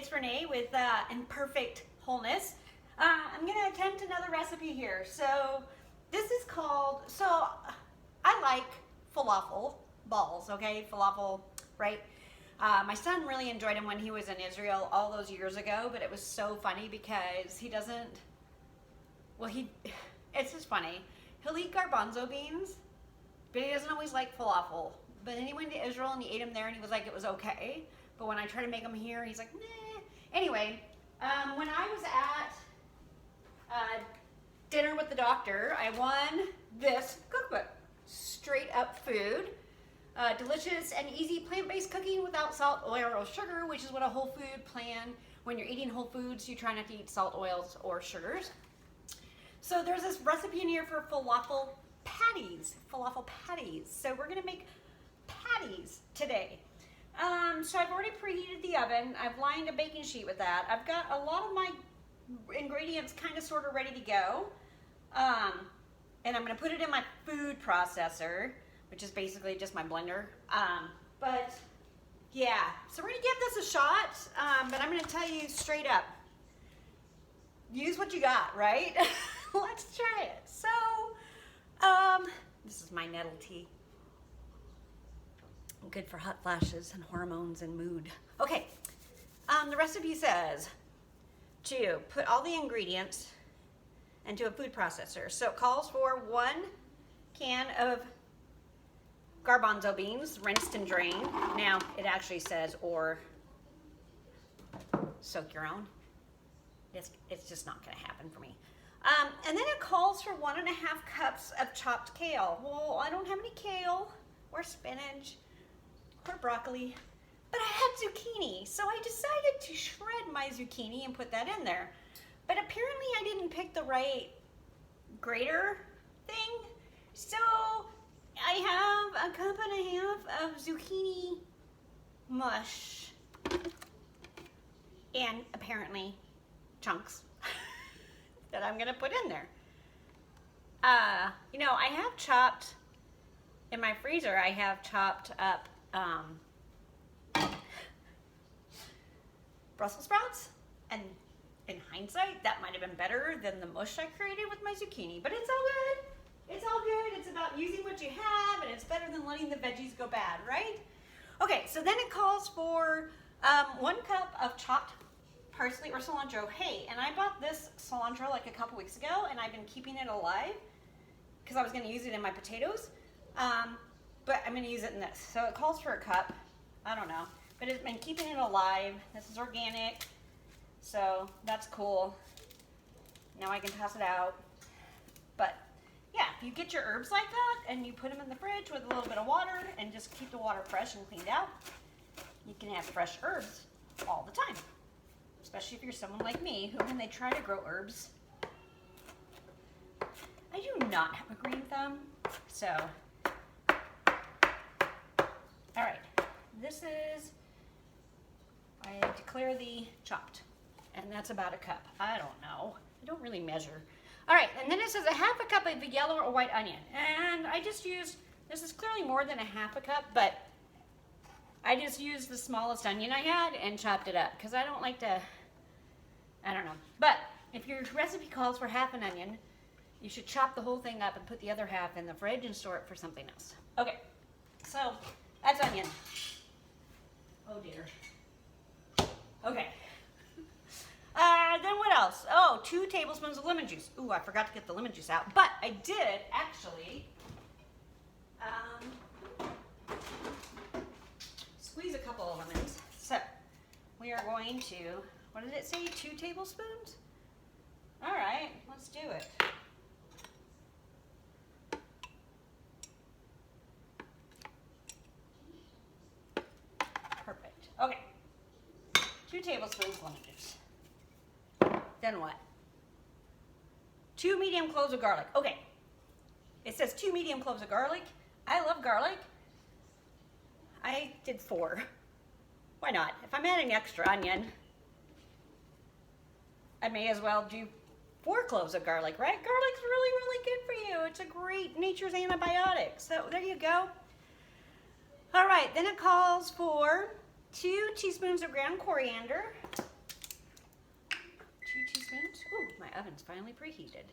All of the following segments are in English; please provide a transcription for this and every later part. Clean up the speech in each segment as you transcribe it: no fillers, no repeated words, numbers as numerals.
it's Renee with Imperfect Wholeness. I'm going to attempt another recipe here. So this is called, I like falafel balls, okay? Falafel, right? My son really enjoyed them when he was in Israel all those years ago, but it was so funny because he doesn't, it's just funny. He'll eat garbanzo beans, but he doesn't always like falafel. But then he went to Israel and he ate them there and he was like, it was okay. But when I try to make them here, he's like, nah. Anyway, when I was at dinner with the doctor, I won this cookbook, Straight Up Food. Delicious and easy plant-based cooking without salt, oil, or sugar, which is what a whole food plan. When you're eating whole foods, you try not to eat salt, oils, or sugars. So there's this recipe in here for falafel patties. Falafel patties. So we're gonna make patties today. So I've already preheated the oven. I've lined a baking sheet with that. I've got a lot of my ingredients kind of sort of ready to go. And I'm gonna put it in my food processor, which is basically just my blender. But yeah, so we're gonna give this a shot, but I'm gonna tell you straight up, use what you got, right? Let's try it. So, this is my nettle tea. Good for hot flashes and hormones and mood. Okay, the recipe says to put all the ingredients into a food processor. So it calls for 1 can of garbanzo beans, rinsed and drained. Now, it actually says, or soak your own. It's just not gonna happen for me. And then it calls for 1.5 cups of chopped kale. Well, I don't have any kale or spinach or broccoli, but I had zucchini. So I decided to shred my zucchini and put that in there. But apparently I didn't pick the right grater thing. So I have a cup and a half of zucchini mush and apparently chunks that I'm gonna put in there. You know, I have chopped, in my freezer, I have chopped up Brussels sprouts, and in hindsight, that might have been better than the mush I created with my zucchini, but it's all good. It's all good. It's about using what you have, and it's better than letting the veggies go bad, right? Okay, so then it calls for 1 cup of chopped parsley or cilantro. Hey, and I bought this cilantro like a couple weeks ago, and I've been keeping it alive because I was going to use it in my potatoes, but I'm going to use it in this. So it calls for a cup. I don't know, but it's been keeping it alive. This is organic, so that's cool. Now I can toss it out. But yeah, if you get your herbs like that and you put them in the fridge with a little bit of water and just keep the water fresh and cleaned out, you can have fresh herbs all the time. Especially if you're someone like me who, when they try to grow herbs, I do not have a green thumb. So, all right, this is, I declare the chopped, and that's about a cup. I don't know. I don't really measure. All right, and then it says 1/2 cup of yellow or white onion. And I just used, this is clearly more than 1/2 cup, but I just used the smallest onion I had and chopped it up because I don't like to, I don't know. But if your recipe calls for 1/2 an onion, you should chop the whole thing up and put the other half in the fridge and store it for something else. Okay, so that's onion. Oh dear. Okay. Then what else? Oh, 2 tablespoons of lemon juice. Ooh, I forgot to get the lemon juice out, but I did actually squeeze a couple of lemons. So we are going to, what did it say, 2 tablespoons? All right, let's do it. Perfect. Okay, 2 tablespoons lemon juice. Then what? 2 medium cloves of garlic. Okay, it says 2 medium cloves of garlic. I love garlic. I did 4. Why not? If I'm adding extra onion, I may as well do 4 cloves of garlic, right? Garlic's really, really good for you. It's a great nature's antibiotic. So there you go. All right, then it calls for 2 teaspoons of ground coriander, teaspoons. Ooh, my oven's finally preheated.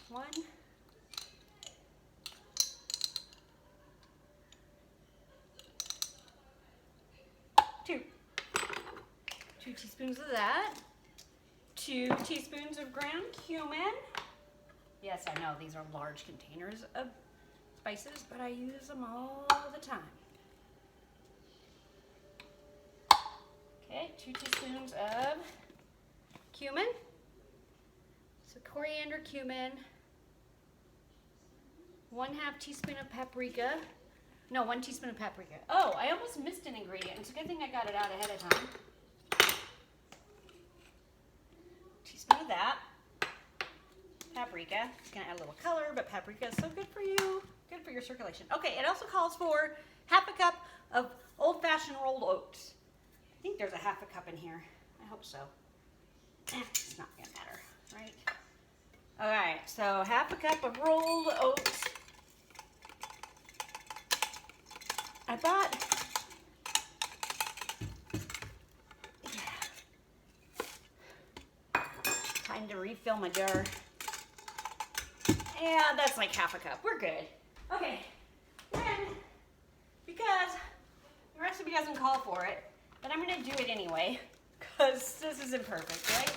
1. 2. 2 teaspoons of that. 2 teaspoons of ground cumin. Yes, I know these are large containers of spices, but I use them all the time. Okay, 2 teaspoons of cumin. So coriander, cumin. 1/2 teaspoon of paprika. No, 1 teaspoon of paprika. Oh, I almost missed an ingredient. It's a good thing I got it out ahead of time. Teaspoon of that. Paprika. It's going to add a little color, but paprika is so good for you. Good for your circulation. Okay, it also calls for 1/2 cup of old-fashioned rolled oats. I think there's a 1/2 cup in here. I hope so. It's not going to matter, right? All right, so 1/2 cup of rolled oats. I bought, time to refill my jar. Yeah, that's like 1/2 cup. We're good. Okay, then, because the recipe doesn't call for it, but I'm going to do it anyway, because this is imperfect, right?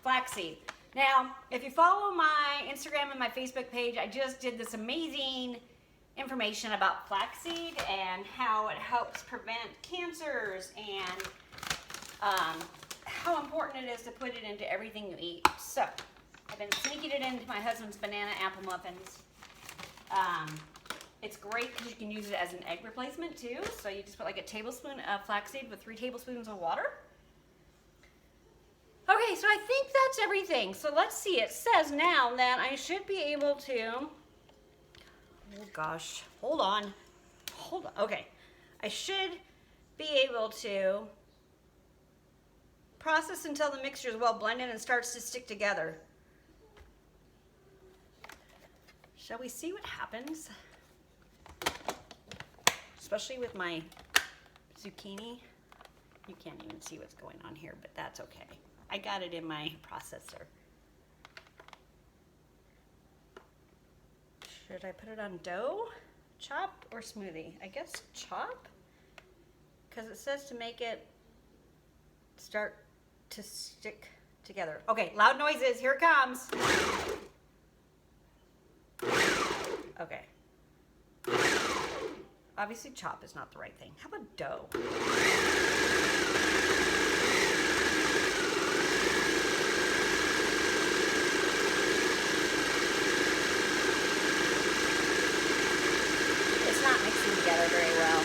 Flaxseed. Now, if you follow my Instagram and my Facebook page, I just did this amazing information about flaxseed and how it helps prevent cancers and how important it is to put it into everything you eat. So, I've been sneaking it into my husband's banana apple muffins. It's great because you can use it as an egg replacement too. So you just put like a tablespoon of flaxseed with 3 tablespoons of water. Okay, so I think that's everything. So let's see. It says now that I should be able to, oh gosh, hold on. Okay, I should be able to process until the mixture is well blended and starts to stick together. Shall we see what happens? Especially with my zucchini. You can't even see what's going on here, but that's okay. I got it in my processor. Should I put it on dough, chop, or smoothie? I guess chop, because it says to make it start to stick together. Okay, loud noises, here it comes. Okay. Obviously chop is not the right thing. How about dough? It's not mixing together very well.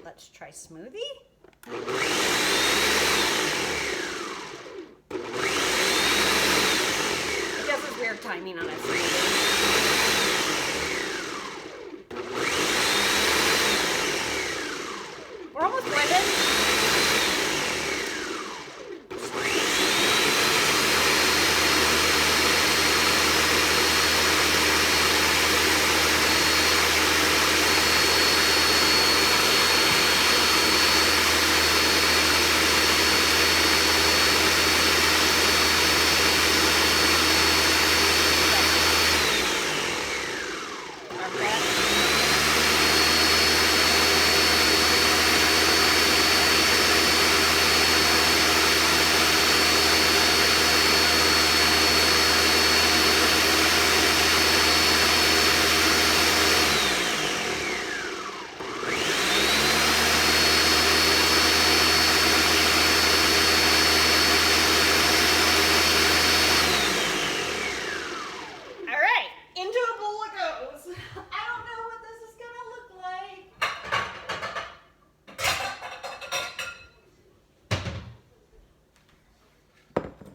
Let's try smoothie. Weird timing on it. We're almost blended.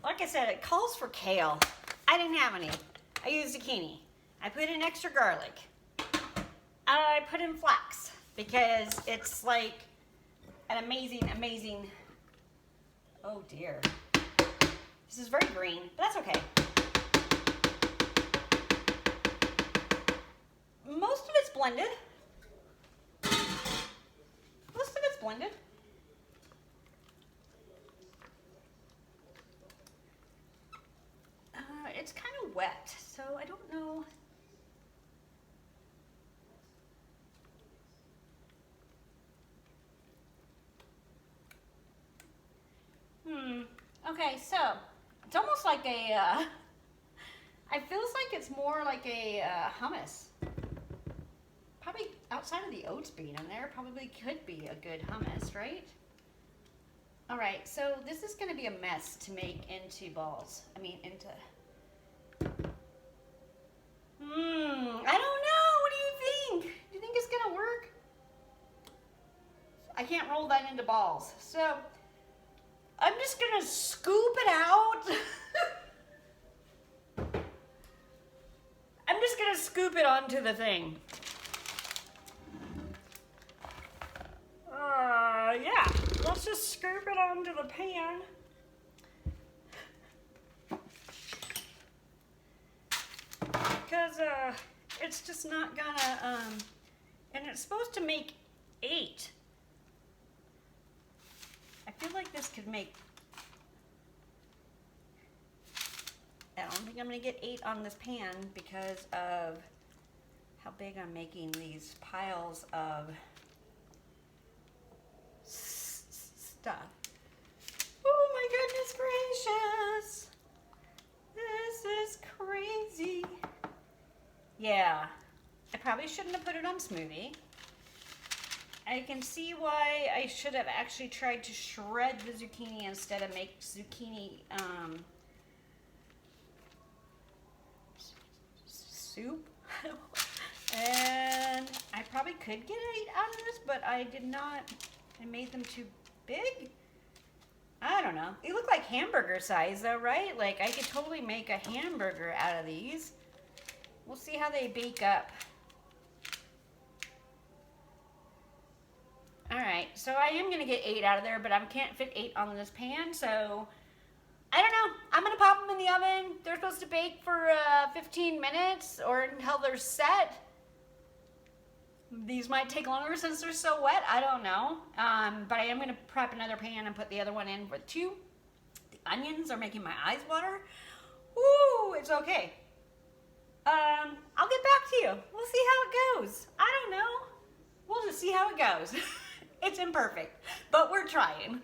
Like I said, it calls for kale. I didn't have any. I used zucchini. I put in extra garlic. I put in flax because it's like an amazing, oh dear. This is very green, but that's okay. Most of it's blended. blended. It's kind of wet, so I don't know. Okay, so it's almost like a, it feels like it's more like a hummus. Probably outside of the oats being in there, probably could be a good hummus, right? All right, so this is gonna be a mess to make into balls. I mean, into, I don't know, what do you think? Do you think it's gonna work? I can't roll that into balls, so I'm just gonna scoop it out. I'm just gonna scoop it onto the thing. Yeah, let's just scoop it onto the pan. Because it's just not gonna, and it's supposed to make 8. I feel like this could make, I don't think I'm gonna get 8 on this pan because of how big I'm making these piles of stuff. Oh my goodness gracious. This is crazy. Yeah, I probably shouldn't have put it on smoothie. I can see why I should have actually tried to shred the zucchini instead of make zucchini soup. And I probably could get 8 out of this, but I did not. I made them too big. I don't know. They look like hamburger size though, right? Like I could totally make a hamburger out of these. We'll see how they bake up. All right, so I am gonna get 8 out of there, but I can't fit 8 on this pan, so I don't know. I'm gonna pop them in the oven. They're supposed to bake for 15 minutes or until they're set. These might take longer since they're so wet. I don't know. But I am gonna prep another pan and put the other one in with 2. The onions are making my eyes water. Ooh, it's okay. I'll get back to you. We'll see how it goes. I don't know. We'll just see how it goes. It's imperfect, but we're trying.